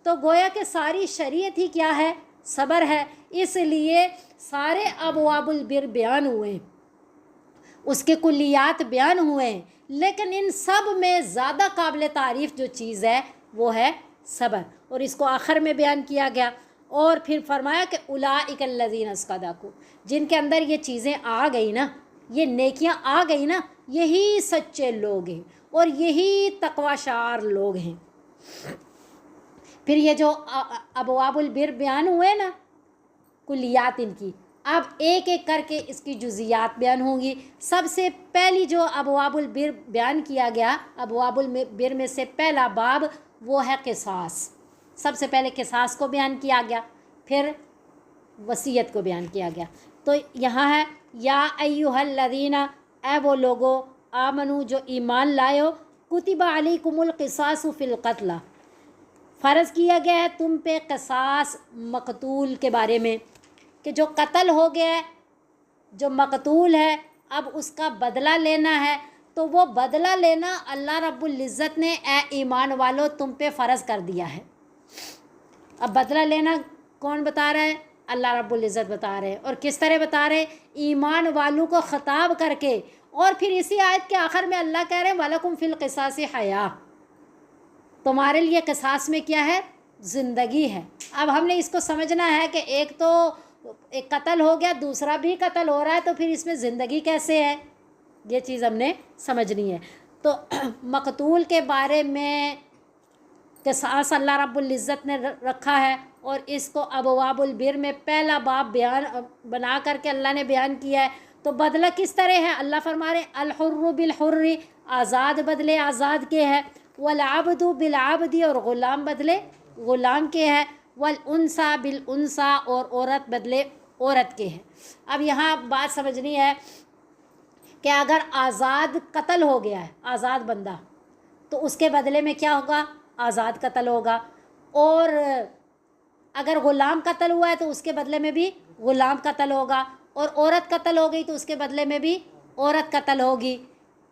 تو گویا کہ ساری شریعت ہی کیا ہے؟ صبر ہے. اس لیے سارے ابواب البر بیان ہوئے ہیں، اس کے کلیات بیان ہوئے ہیں، لیکن ان سب میں زیادہ قابل تعریف جو چیز ہے وہ ہے صبر، اور اس کو آخر میں بیان کیا گیا. اور پھر فرمایا کہ اولئک الذین صدقوا، جن کے اندر یہ چیزیں آ گئی نا، یہ نیکیاں آ گئی نا، یہی سچے لوگ ہیں اور یہی تقوی شعار لوگ ہیں. پھر یہ جو ابواب البر بیان ہوئے نا کلیات ان کی، اب ایک ایک کر کے اس کی جزیات بیان ہوں گی. سب سے پہلی جو ابواب البر بیان کیا گیا، ابواب البر میں سے پہلا باب وہ ہے قصاص. سب سے پہلے قصاص کو بیان کیا گیا، پھر وصیت کو بیان کیا گیا. تو یہاں ہے یا ایھا الذین، اے وہ لوگو، آمنو جو ایمان لائے ہو، کتب علیکم القصاص فی القتل، فرض کیا گیا ہے تم پہ قصاص مقتول کے بارے میں، کہ جو قتل ہو گیا ہے، جو مقتول ہے، اب اس کا بدلہ لینا ہے. تو وہ بدلہ لینا اللہ رب العزت نے اے ایمان والو تم پہ فرض کر دیا ہے. اب بدلہ لینا کون بتا رہا ہے؟ اللہ رب العزت بتا رہے ہیں. اور کس طرح بتا رہے ہیں؟ ایمان والوں کو خطاب کر کے. اور پھر اسی آیت کے آخر میں اللہ کہہ رہے ہیں وَلَكُمْ فِي الْقِصَاصِ حَیَاةٌ، تمہارے لیے قصاص میں کیا ہے؟ زندگی ہے. اب ہم نے اس کو سمجھنا ہے کہ ایک تو ایک قتل ہو گیا، دوسرا بھی قتل ہو رہا ہے، تو پھر اس میں زندگی کیسے ہے؟ یہ چیز ہم نے سمجھنی ہے. تو مقتول کے بارے میں قصاص اللہ رب العزت نے رکھا ہے، اور اس کو ابواب البر میں پہلا باب بیان بنا کر کے اللہ نے بیان کیا ہے. تو بدلہ کس طرح ہے؟ اللہ فرما رہے ہیں الحر بالحر، آزاد بدلے آزاد کے ہے، والعبد بالعبد، اور غلام بدلے غلام کے ہے، والانثى بالانثى، اور عورت بدلے عورت کے ہے. اب یہاں بات سمجھنی ہے کہ اگر آزاد قتل ہو گیا ہے، آزاد بندہ، تو اس کے بدلے میں کیا ہوگا؟ آزاد قتل ہوگا. اور اگر غلام قتل ہوا ہے تو اس کے بدلے میں بھی غلام قتل ہوگا. اور عورت قتل ہو گئی تو اس کے بدلے میں بھی عورت قتل ہوگی.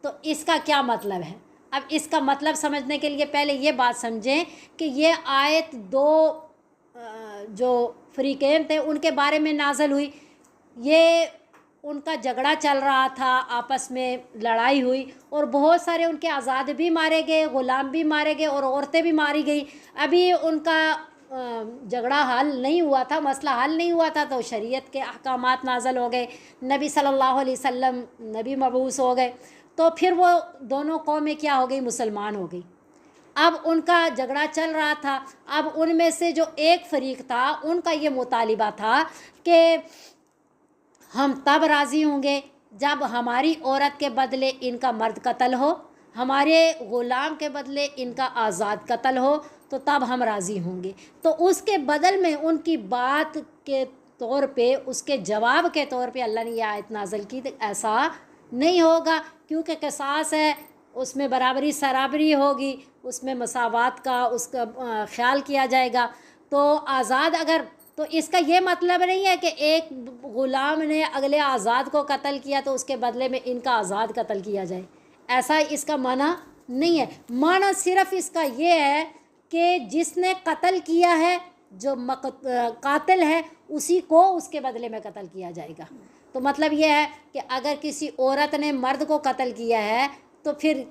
تو اس کا کیا مطلب ہے؟ اب اس کا مطلب سمجھنے کے لیے پہلے یہ بات سمجھیں کہ یہ آیت دو جو فریقین تھے ان کے بارے میں نازل ہوئی. یہ ان کا جھگڑا چل رہا تھا، آپس میں لڑائی ہوئی، اور بہت سارے ان کے آزاد بھی مارے گئے، غلام بھی مارے گئے، اور عورتیں بھی ماری گئی. ابھی ان کا جھگڑا حل نہیں ہوا تھا، مسئلہ حل نہیں ہوا تھا، تو شریعت کے احکامات نازل ہو گئے، نبی صلی اللہ علیہ وسلم نبی مبعوث ہو گئے. تو پھر وہ دونوں قومیں کیا ہو گئی؟ مسلمان ہو گئی. اب ان کا جھگڑا چل رہا تھا. اب ان میں سے جو ایک فریق تھا ان کا یہ مطالبہ تھا کہ ہم تب راضی ہوں گے جب ہماری عورت کے بدلے ان کا مرد قتل ہو، ہمارے غلام کے بدلے ان کا آزاد قتل ہو، تو تب ہم راضی ہوں گے. تو اس کے بدل میں ان کی بات کے طور پہ، اس کے جواب کے طور پہ اللہ نے یہ آیت نازل کی. ایسا نہیں ہوگا، کیونکہ قصاص ہے، اس میں برابری سرابری ہوگی، اس میں مساوات کا اس کا خیال کیا جائے گا. تو آزاد اگر، تو اس کا یہ مطلب نہیں ہے کہ ایک غلام نے اگلے آزاد کو قتل کیا تو اس کے بدلے میں ان کا آزاد قتل کیا جائے. ایسا اس کا معنی نہیں ہے. معنی صرف اس کا یہ ہے کہ جس نے قتل کیا ہے، جو قاتل ہے، اسی کو اس کے بدلے میں قتل کیا جائے گا. تو مطلب یہ ہے کہ اگر کسی عورت نے مرد کو قتل کیا ہے تو پھر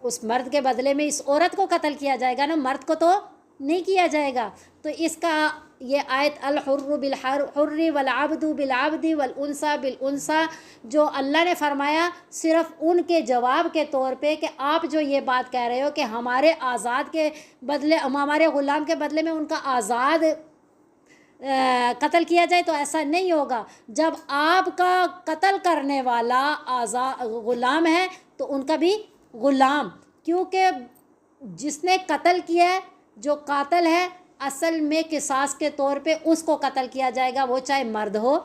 اس مرد کے بدلے میں اس عورت کو قتل کیا جائے گا نا، مرد کو تو نہیں کیا جائے گا. تو اس کا یہ آیت الحر بالحر والعبد بالعبد والانثى بالانثى جو اللہ نے فرمایا صرف ان کے جواب کے طور پہ کہ آپ جو یہ بات کہہ رہے ہو کہ ہمارے آزاد کے بدلے، ہمارے غلام کے بدلے میں ان کا آزاد قتل کیا جائے، تو ایسا نہیں ہوگا. جب آپ کا قتل کرنے والا غلام ہے تو ان کا بھی غلام، کیونکہ جس نے قتل کیا ہے، جو قاتل ہے، اصل میں قصاص کے طور پہ اس کو قتل کیا جائے گا، وہ چاہے مرد ہو،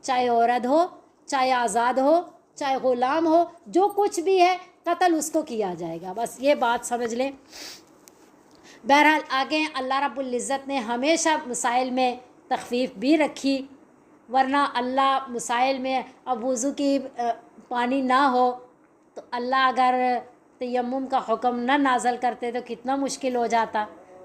چاہے عورت ہو، چاہے آزاد ہو، چاہے غلام ہو، جو کچھ بھی ہے قتل اس کو کیا جائے گا. بس یہ بات سمجھ لیں. بہرحال آگے اللہ رب العزت نے ہمیشہ مسائل میں تخفیف بھی رکھی، ورنہ اللہ مسائل میں اب وضو کی پانی نہ ہو تو اللہ اگر تیمم کا حکم نہ نازل کرتے تو کتنا مشکل ہو جاتا.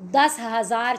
10,000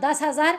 10,000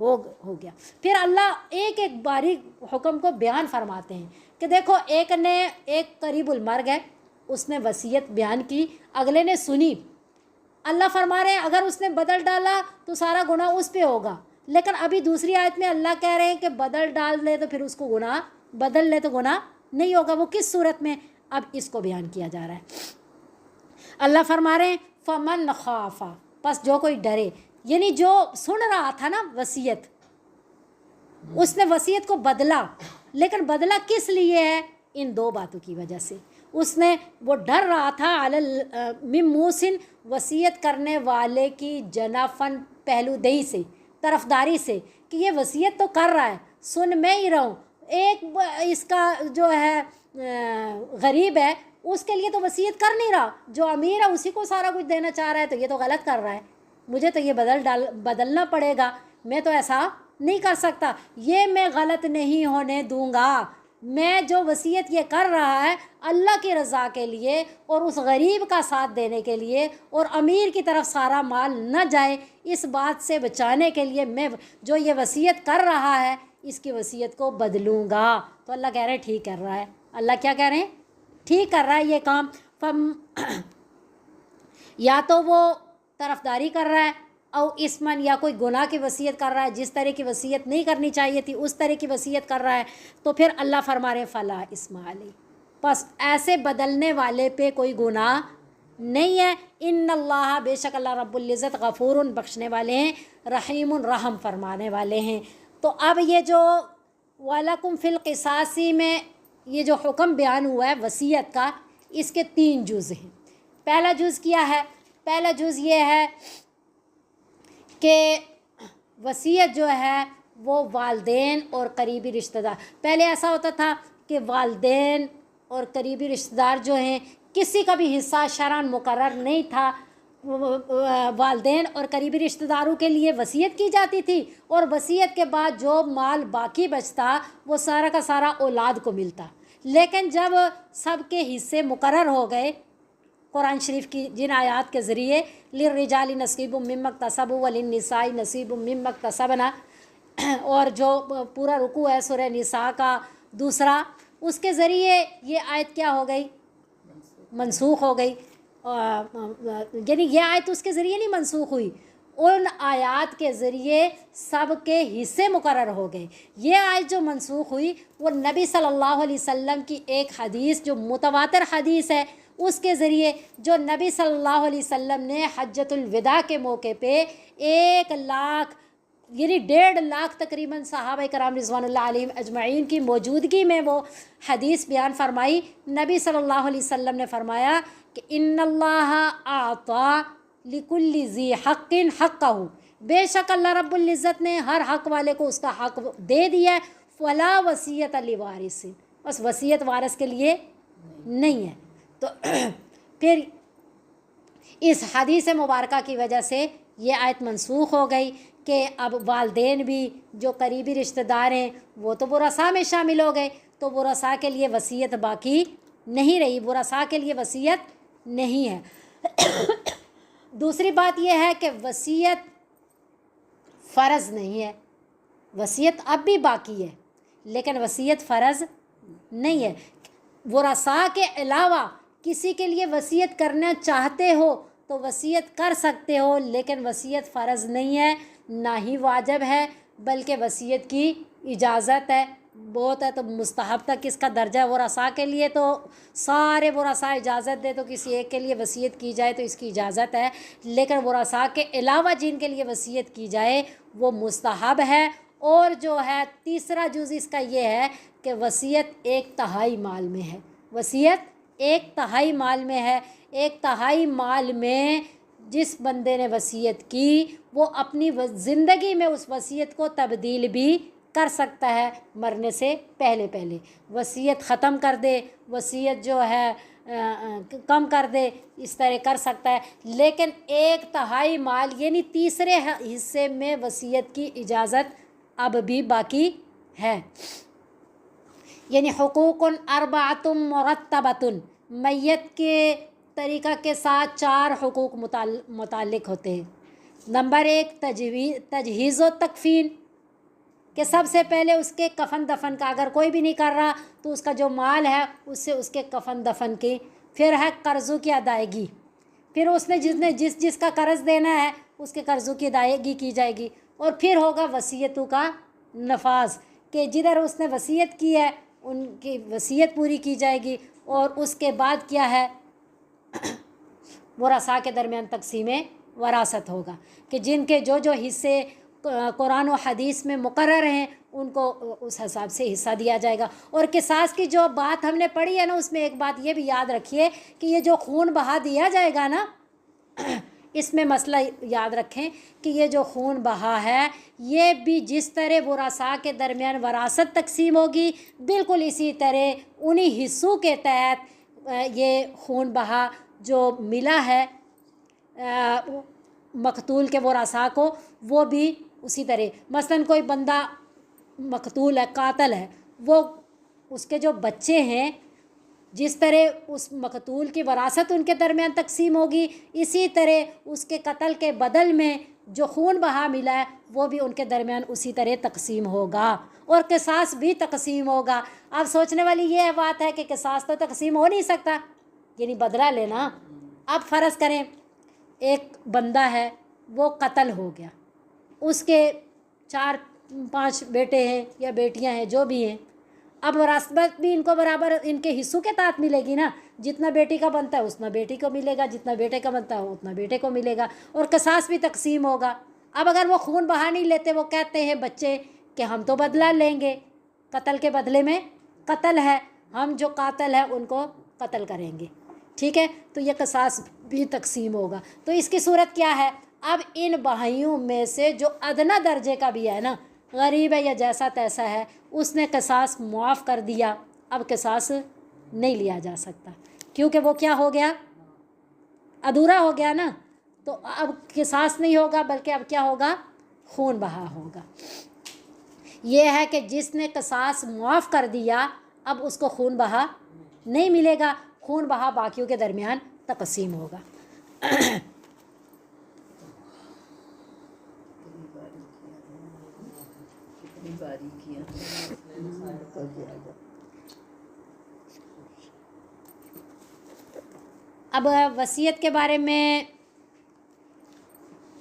ہو گیا۔ پھر اللہ ایک ایک باریک حکم کو بیان فرماتے ہیں کہ دیکھو ایک قریب المرگ ہے، اس نے وصیت بیان کی، اگلے نے سنی، اللہ فرما رہے ہیں اگر اس نے بدل ڈالا تو سارا گناہ اس پہ ہوگا، لیکن ابھی دوسری آیت میں اللہ کہہ رہے ہیں کہ بدل ڈال لے تو پھر اس کو گناہ، بدل لے تو گناہ نہیں ہوگا۔ وہ کس صورت میں؟ اب اس کو بیان کیا جا رہا ہے۔ اللہ فرما رہے ہیں فمن خافا، پس جو کوئی ڈرے، یعنی جو سن رہا تھا نا وصیت، اس نے وصیت کو بدلا، لیکن بدلا کس لیے ہے؟ ان دو باتوں کی وجہ سے۔ اس نے وہ ڈر رہا تھا من موسن، وصیت کرنے والے کی جنافن، پہلو دہی سے، طرفداری سے، کہ یہ وصیت تو کر رہا ہے، سن میں ہی رہوں، ایک اس کا جو ہے غریب ہے اس کے لیے تو وصیت کر نہیں رہا، جو امیر ہے اسی کو سارا کچھ دینا چاہ رہا ہے، تو یہ تو غلط کر رہا ہے، مجھے تو یہ بدلنا پڑے گا، میں تو ایسا نہیں کر سکتا، یہ میں غلط نہیں ہونے دوں گا، میں جو وصیت یہ کر رہا ہے اللہ کی رضا کے لیے اور اس غریب کا ساتھ دینے کے لیے اور امیر کی طرف سارا مال نہ جائے، اس بات سے بچانے کے لیے میں جو یہ وصیت کر رہا ہے اس کی وصیت کو بدلوں گا۔ تو اللہ کہہ رہے ہیں ٹھیک کر رہا ہے، اللہ کیا کہہ رہے ہیں؟ ٹھیک کر رہا ہے یہ کام۔ یا تو وہ طرفداری کر رہا ہے، او اسمن، یا کوئی گناہ کی وصیت کر رہا ہے، جس طرح کی وصیت نہیں کرنی چاہیے تھی اس طرح کی وصیت کر رہا ہے، تو پھر اللہ فرما رہے فلا اسم علیہ، پس ایسے بدلنے والے پہ کوئی گناہ نہیں ہے۔ ان اللہ، بے شک اللہ رب العزت، غفور، بخشنے والے ہیں، رحیم، رحم فرمانے والے ہیں۔ تو اب یہ جو وَلَكُمْ فِي الْقِصَاصِ میں یہ جو حکم بیان ہوا ہے وصیت کا، اس کے 3 جز ہیں۔ پہلا جز کیا ہے؟ پہلا جز یہ ہے کہ وصیت جو ہے وہ والدین اور قریبی رشتہ دار، پہلے ایسا ہوتا تھا کہ والدین اور قریبی رشتہ دار جو ہیں کسی کا بھی حصہ شرعاً مقرر نہیں تھا، والدین اور قریبی رشتہ داروں کے لیے وصیت کی جاتی تھی، اور وصیت کے بعد جو مال باقی بچتا وہ سارا کا سارا اولاد کو ملتا۔ لیکن جب سب کے حصے مقرر ہو گئے قرآن شریف کی جن آیات کے ذریعے، للرجال نصیب مما اکتسبوا وللنساء نصیب مما اکتسبنا، اور جو پورا رکوع ہے سورہ نساء کا دوسرا، اس کے ذریعے یہ آیت کیا ہو گئی؟ منسوخ ہو گئی۔ یعنی یہ آیت اس کے ذریعے نہیں منسوخ ہوئی، ان آیات کے ذریعے سب کے حصے مقرر ہو گئے۔ یہ آیت جو منسوخ ہوئی وہ نبی صلی اللہ علیہ وسلم کی ایک حدیث جو متواتر حدیث ہے، اس کے ذریعے جو نبی صلی اللہ علیہ وسلم نے حجۃ الوداع کے موقع پہ 1 لاکھ یعنی 1.5 لاکھ تقریباً صحابہ کرام رضوان اللہ علیہم اجمعین کی موجودگی میں وہ حدیث بیان فرمائی۔ نبی صلی اللہ علیہ وسلم نے فرمایا کہ ان اللہ اعطیٰ لکل ذی حق حقہ، بے شک اللہ رب العزت نے ہر حق والے کو اس کا حق دے دیا ہے، فلا وصیت لوارث، بس وصیت وارث کے لیے نہیں ہے۔ تو پھر اس حدیث مبارکہ کی وجہ سے یہ آیت منسوخ ہو گئی کہ اب والدین بھی جو قریبی رشتہ دار ہیں وہ تو ورثاء میں شامل ہو گئے، تو ورثاء کے لیے وصیت باقی نہیں رہی، ورثاء کے لیے وصیت نہیں ہے۔ دوسری بات یہ ہے کہ وصیت فرض نہیں ہے، وصیت اب بھی باقی ہے لیکن وصیت فرض نہیں ہے۔ ورثاء کے علاوہ کسی کے لیے وصیت کرنا چاہتے ہو تو وصیت کر سکتے ہو، لیکن وصیت فرض نہیں ہے، نہ ہی واجب ہے، بلکہ وصیت کی اجازت ہے، بہت ہے تو مستحب تک اس کا درجہ ہے۔ ورثاء کے لیے تو سارے ورثاء اجازت دے تو کسی ایک کے لیے وصیت کی جائے تو اس کی اجازت ہے، لیکن ورثاء کے علاوہ جن کے لیے وصیت کی جائے وہ مستحب ہے۔ اور جو ہے تیسرا جز اس کا یہ ہے کہ وصیت 1/3 مال میں ہے، وصیت 1/3 مال میں ہے۔ 1/3 مال میں جس بندے نے وصیت کی وہ اپنی زندگی میں اس وصیت کو تبدیل بھی کر سکتا ہے، مرنے سے پہلے وصیت ختم کر دے، وصیت جو ہے کم کر دے، اس طرح کر سکتا ہے، لیکن 1/3 مال یعنی تیسرے حصے میں وصیت کی اجازت اب بھی باقی ہے۔ یعنی حقوق 4 مرتبۃ، میت کے طریقہ کے ساتھ 4 حقوق متعلق ہوتے ہیں۔ نمبر 1 تجہیز و تکفین، کہ سب سے پہلے اس کے کفن دفن کا، اگر کوئی بھی نہیں کر رہا تو اس کا جو مال ہے اس سے اس کے کفن دفن کی، پھر ہے قرضوں کی ادائیگی، پھر اس نے جس کا قرض دینا ہے اس کے قرضوں کی ادائیگی کی جائے گی، اور پھر ہوگا وصیتوں کا نفاذ کہ جدھر اس نے وصیت کی ہے ان کی وصیت پوری کی جائے گی، اور اس کے بعد کیا ہے ورثاء کے درمیان تقسیم وراثت ہوگا کہ جن کے جو حصے قرآن و حدیث میں مقرر ہیں ان کو اس حساب سے حصہ دیا جائے گا۔ اور قصاص کی جو بات ہم نے پڑھی ہے نا، اس میں ایک بات یہ بھی یاد رکھیے کہ یہ جو خون بہا دیا جائے گا نا، اس میں مسئلہ یاد رکھیں کہ یہ جو خون بہا ہے یہ بھی جس طرح ورثاء کے درمیان وراثت تقسیم ہوگی، بالکل اسی طرح انہی حصوں کے تحت یہ خون بہا جو ملا ہے مقتول کے ورثاء کو، وہ بھی اسی طرح، مثلاً کوئی بندہ مقتول ہے، قاتل ہے، وہ اس کے جو بچے ہیں جس طرح اس مقتول کی وراثت ان کے درمیان تقسیم ہوگی، اسی طرح اس کے قتل کے بدل میں جو خون بہا ملا ہے وہ بھی ان کے درمیان اسی طرح تقسیم ہوگا، اور قصاص بھی تقسیم ہوگا۔ اب سوچنے والی یہ بات ہے کہ قصاص تو تقسیم ہو نہیں سکتا، یعنی بدلہ لینا۔ اب فرض کریں ایک بندہ ہے وہ قتل ہو گیا، اس کے 4-5 بیٹے ہیں یا بیٹیاں ہیں جو بھی ہیں، اب وراثت بھی ان کو برابر ان کے حصوں کے تحت ملے گی نا، جتنا بیٹی کا بنتا ہے اتنا بیٹی کو ملے گا، جتنا بیٹے کا بنتا ہے اتنا بیٹے کو ملے گا، اور قصاص بھی تقسیم ہوگا۔ اب اگر وہ خون بہا نہیں لیتے، وہ کہتے ہیں بچے کہ ہم تو بدلہ لیں گے، قتل کے بدلے میں قتل ہے، ہم جو قاتل ہے ان کو قتل کریں گے، ٹھیک ہے، تو یہ قصاص بھی تقسیم ہوگا۔ تو اس کی صورت کیا ہے؟ اب ان بھائیوں میں سے جو ادنیٰ درجے کا بھی ہے نا، غریب ہے یا جیسا تیسا ہے، اس نے قصاص معاف کر دیا، اب قصاص نہیں لیا جا سکتا، کیونکہ وہ کیا ہو گیا؟ ادھورا ہو گیا نا، تو اب قصاص نہیں ہوگا بلکہ اب کیا ہوگا؟ خون بہا ہوگا۔ یہ ہے کہ جس نے قصاص معاف کر دیا اب اس کو خون بہا نہیں ملے گا، خون بہا باقیوں کے درمیان تقسیم ہوگا۔ اب وصیت کے بارے میں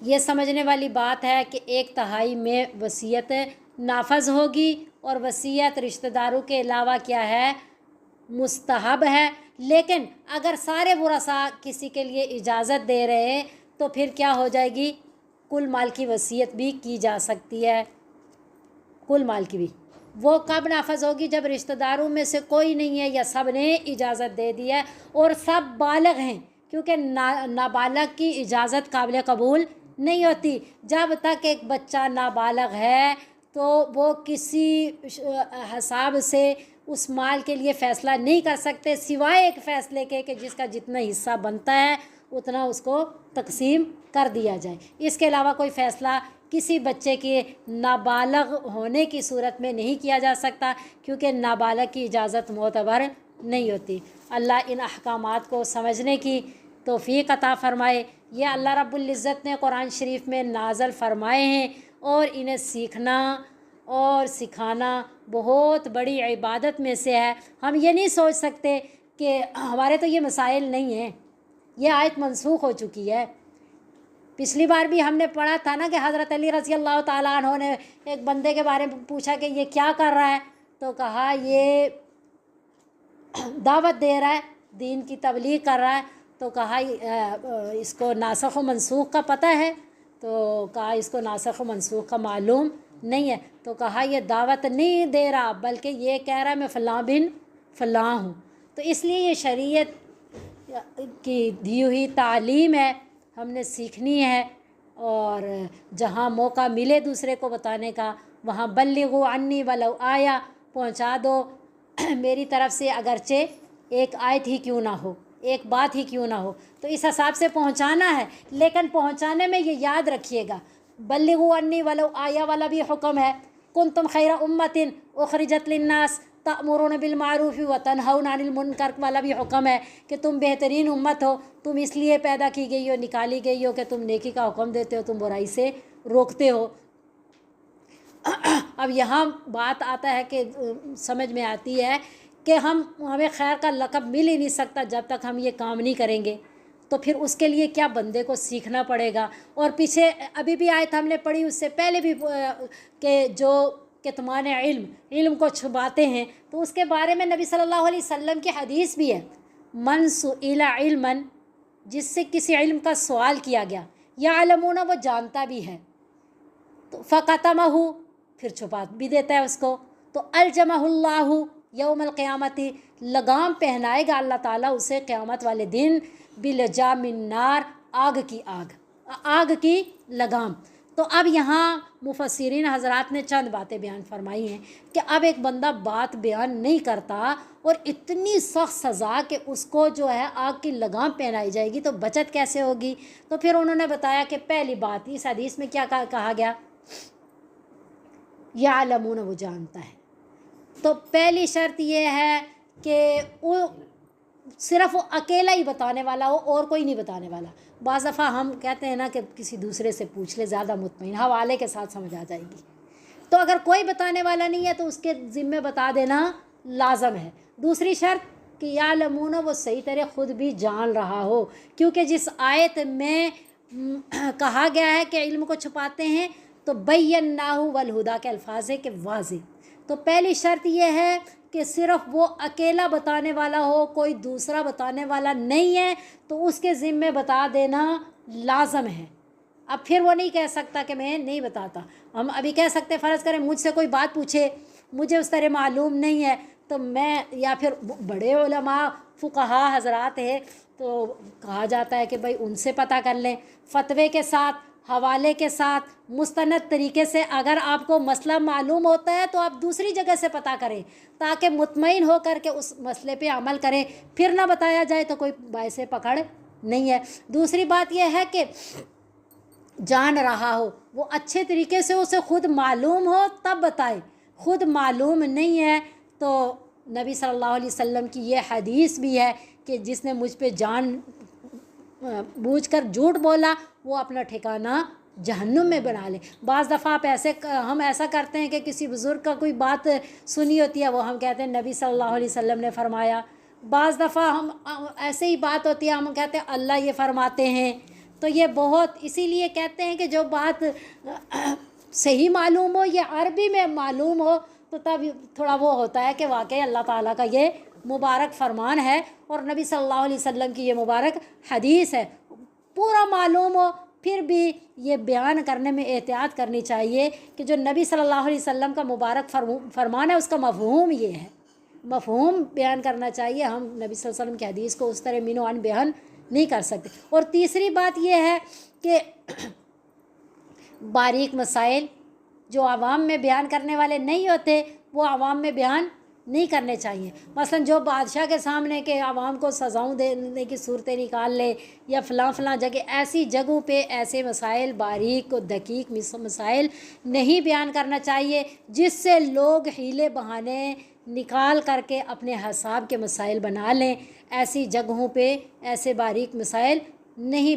یہ سمجھنے والی بات ہے کہ 1/3 میں وصیت نافذ ہوگی، اور وصیت رشتہ داروں کے علاوہ کیا ہے؟ مستحب ہے، لیکن اگر سارے ورثاء کسی کے لیے اجازت دے رہے ہیں تو پھر کیا ہو جائے گی؟ کل مال کی وصیت بھی کی جا سکتی ہے، کل مال کی بھی۔ وہ کب نافذ ہوگی؟ جب رشتہ داروں میں سے کوئی نہیں ہے یا سب نے اجازت دے دی ہے اور سب بالغ ہیں، کیونکہ نابالغ کی اجازت قابل قبول نہیں ہوتی۔ جب تک ایک بچہ نابالغ ہے تو وہ کسی حساب سے اس مال کے لیے فیصلہ نہیں کر سکتے سوائے ایک فیصلے کے کہ جس کا جتنا حصہ بنتا ہے اتنا اس کو تقسیم کر دیا جائے۔ اس کے علاوہ کوئی فیصلہ کسی بچے کے نابالغ ہونے کی صورت میں نہیں کیا جا سکتا، کیونکہ نابالغ کی اجازت معتبر نہیں ہوتی۔ اللہ ان احکامات کو سمجھنے کی توفیق عطا فرمائے۔ یہ اللہ رب العزت نے قرآن شریف میں نازل فرمائے ہیں، اور انہیں سیکھنا اور سکھانا بہت بڑی عبادت میں سے ہے۔ ہم یہ نہیں سوچ سکتے کہ ہمارے تو یہ مسائل نہیں ہیں، یہ آیت منسوخ ہو چکی ہے۔ پچھلی بار بھی ہم نے پڑھا تھا نا کہ حضرت علی رضی اللہ تعالیٰ عنہ نے ایک بندے کے بارے میں پوچھا کہ یہ کیا کر رہا ہے، تو کہا یہ دعوت دے رہا ہے، دین کی تبلیغ کر رہا ہے۔ تو کہا اس کو ناسخ و منسوخ کا پتہ ہے؟ تو کہا اس کو ناسخ و منسوخ کا معلوم نہیں ہے۔ تو کہا یہ دعوت نہیں دے رہا بلکہ یہ کہہ رہا ہے میں فلاں بن فلاں ہوں۔ تو اس لیے یہ شریعت کی دی ہوئی تعلیم ہے، ہم نے سیکھنی ہے، اور جہاں موقع ملے دوسرے کو بتانے کا وہاں بلغوا عنی ولو آیا، پہنچا دو میری طرف سے، اگرچہ ایک آیت ہی کیوں نہ ہو، ایک بات ہی کیوں نہ ہو، تو اس حساب سے پہنچانا ہے۔ لیکن پہنچانے میں یہ یاد رکھیے گا بلغوا عنی ولو آیا والا بھی حکم ہے، کنتم خیر امۃ اخرجت للناس تأمرون بالمعروف وتنہون عن المنکر والا بھی حکم ہے کہ تم بہترین امت ہو، تم اس لیے پیدا کی گئی ہو، نکالی گئی ہو کہ تم نیکی کا حکم دیتے ہو، تم برائی سے روکتے ہو۔ اب یہاں بات آتا ہے کہ سمجھ میں آتی ہے کہ ہمیں خیر کا لقب مل ہی نہیں سکتا جب تک ہم یہ کام نہیں کریں گے، تو پھر اس کے لیے کیا بندے کو سیکھنا پڑے گا۔ اور پیچھے ابھی بھی آیت ہم نے پڑھی، اس سے پہلے بھی کہ جو کتمان علم کو چھپاتے ہیں، تو اس کے بارے میں نبی صلی اللہ علیہ وسلم کی حدیث بھی ہے، من سئل علما، جس سے کسی علم کا سوال کیا گیا، یعلمون وہ جانتا بھی ہے، تو فقتمہ، پھر چھپا بھی دیتا ہے اس کو، تو الجمہ اللہ یوم القیامت، لگام پہنائے گا اللہ تعالیٰ اسے قیامت والے دن، بلجام النار، آگ کی لگام۔ تو اب یہاں مفسرین حضرات نے چند باتیں بیان فرمائی ہیں کہ اب ایک بندہ بات بیان نہیں کرتا اور اتنی سخت سزا کہ اس کو جو ہے آگ کی لگام پہنائی جائے گی، تو بچت کیسے ہوگی؟ تو پھر انہوں نے بتایا کہ پہلی بات اس حدیث میں کیا کہا گیا، یعلمون وہ جانتا ہے، تو پہلی شرط یہ ہے کہ وہ صرف وہ اکیلا ہی بتانے والا ہو اور کوئی نہیں بتانے والا۔ بعض دفعہ ہم کہتے ہیں نا کہ کسی دوسرے سے پوچھ لے، زیادہ مطمئن، حوالے کے ساتھ سمجھ آ جائے گی، تو اگر کوئی بتانے والا نہیں ہے تو اس کے ذمے بتا دینا لازم ہے۔ دوسری شرط کہ یعلمون وہ صحیح طرح خود بھی جان رہا ہو، کیونکہ جس آیت میں کہا گیا ہے کہ علم کو چھپاتے ہیں، تو بیناہ والہدا کے الفاظ ہے کہ واضح، تو پہلی شرط یہ ہے کہ صرف وہ اکیلا بتانے والا ہو، کوئی دوسرا بتانے والا نہیں ہے، تو اس کے ذمے بتا دینا لازم ہے۔ اب پھر وہ نہیں کہہ سکتا کہ میں نہیں بتاتا۔ ہم ابھی کہہ سکتے فرض کریں مجھ سے کوئی بات پوچھے، مجھے اس طرح معلوم نہیں ہے، تو میں، یا پھر بڑے علماء فقہا حضرات ہیں تو کہا جاتا ہے کہ بھائی ان سے پتہ کر لیں، فتوے کے ساتھ، حوالے کے ساتھ، مستند طریقے سے۔ اگر آپ کو مسئلہ معلوم ہوتا ہے تو آپ دوسری جگہ سے پتہ کریں تاکہ مطمئن ہو کر کے اس مسئلے پہ عمل کریں، پھر نہ بتایا جائے تو کوئی باعث پکڑ نہیں ہے۔ دوسری بات یہ ہے کہ جان رہا ہو، وہ اچھے طریقے سے اسے خود معلوم ہو تب بتائے، خود معلوم نہیں ہے تو نبی صلی اللہ علیہ وسلم کی یہ حدیث بھی ہے کہ جس نے مجھ پہ جان بوجھ کر جھوٹ بولا وہ اپنا ٹھکانہ جہنم میں بنا لے۔ بعض دفعہ ہم ایسا کرتے ہیں کہ کسی بزرگ کا کوئی بات سنی ہوتی ہے، وہ ہم کہتے ہیں نبی صلی اللہ علیہ وسلم نے فرمایا۔ بعض دفعہ ہم ایسے ہی بات ہوتی ہے، ہم کہتے ہیں اللہ یہ فرماتے ہیں، تو یہ بہت، اسی لیے کہتے ہیں کہ جو بات صحیح معلوم ہو یا عربی میں معلوم ہو تو تب تھوڑا وہ ہوتا ہے کہ واقعی اللہ تعالیٰ کا یہ مبارک فرمان ہے اور نبی صلی اللہ علیہ وسلم کی یہ مبارک حدیث ہے۔ پورا معلوم ہو پھر بھی یہ بیان کرنے میں احتیاط کرنی چاہیے کہ جو نبی صلی اللہ علیہ وسلم کا مبارک فرمان ہے اس کا مفہوم یہ ہے، مفہوم بیان کرنا چاہیے۔ ہم نبی صلی اللہ علیہ وسلم کی حدیث کو اس طرح مینو عن بیان نہیں کر سکتے۔ اور تیسری بات یہ ہے کہ باریک مسائل جو عوام میں بیان کرنے والے نہیں ہوتے وہ عوام میں بیان نہیں کرنے چاہیے۔ مثلا جو بادشاہ کے سامنے کہ عوام کو سزاؤں دینے کی صورتیں نکال لے، یا فلاں جگہ، ایسی جگہوں پہ ایسے مسائل، باریک و دقیق مسائل نہیں بیان کرنا چاہیے جس سے لوگ حیلے بہانے نکال کر کے اپنے حساب کے مسائل بنا لیں۔ ایسی جگہوں پہ ایسے باریک مسائل نہیں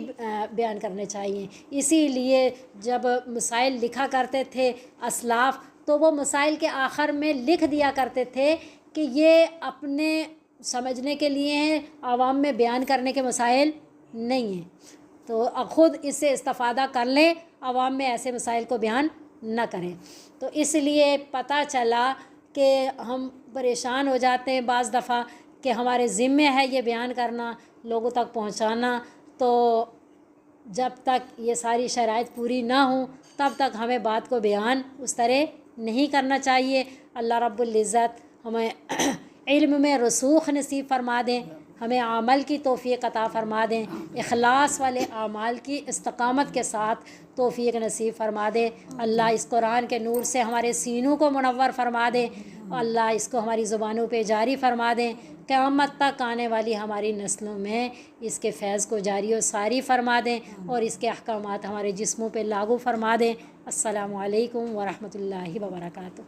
بیان کرنے چاہیے۔ اسی لیے جب مسائل لکھا کرتے تھے اسلاف تو وہ مسائل کے آخر میں لکھ دیا کرتے تھے کہ یہ اپنے سمجھنے کے لیے ہیں، عوام میں بیان کرنے کے مسائل نہیں ہیں، تو خود اس سے استفادہ کر لیں، عوام میں ایسے مسائل کو بیان نہ کریں۔ تو اس لیے پتہ چلا کہ ہم پریشان ہو جاتے ہیں بعض دفعہ کہ ہمارے ذمے ہے یہ بیان کرنا، لوگوں تک پہنچانا، تو جب تک یہ ساری شرائط پوری نہ ہوں تب تک ہمیں بات کو بیان اس طرح نہیں کرنا چاہیے۔ اللہ رب العزت ہمیں علم میں رسوخ نصیب فرما دیں، ہمیں عمل کی توفیق عطا فرما دیں، اخلاص والے اعمال کی استقامت کے ساتھ توفیق نصیب فرما دیں۔ اللہ اس قرآن کے نور سے ہمارے سینوں کو منور فرما دیں، اللہ اس کو ہماری زبانوں پہ جاری فرما دیں، قیامت تک آنے والی ہماری نسلوں میں اس کے فیض کو جاری و ساری فرما دیں، اور اس کے احکامات ہمارے جسموں پہ لاگو فرما دیں۔ السلام علیکم ورحمۃ اللہ وبرکاتہ۔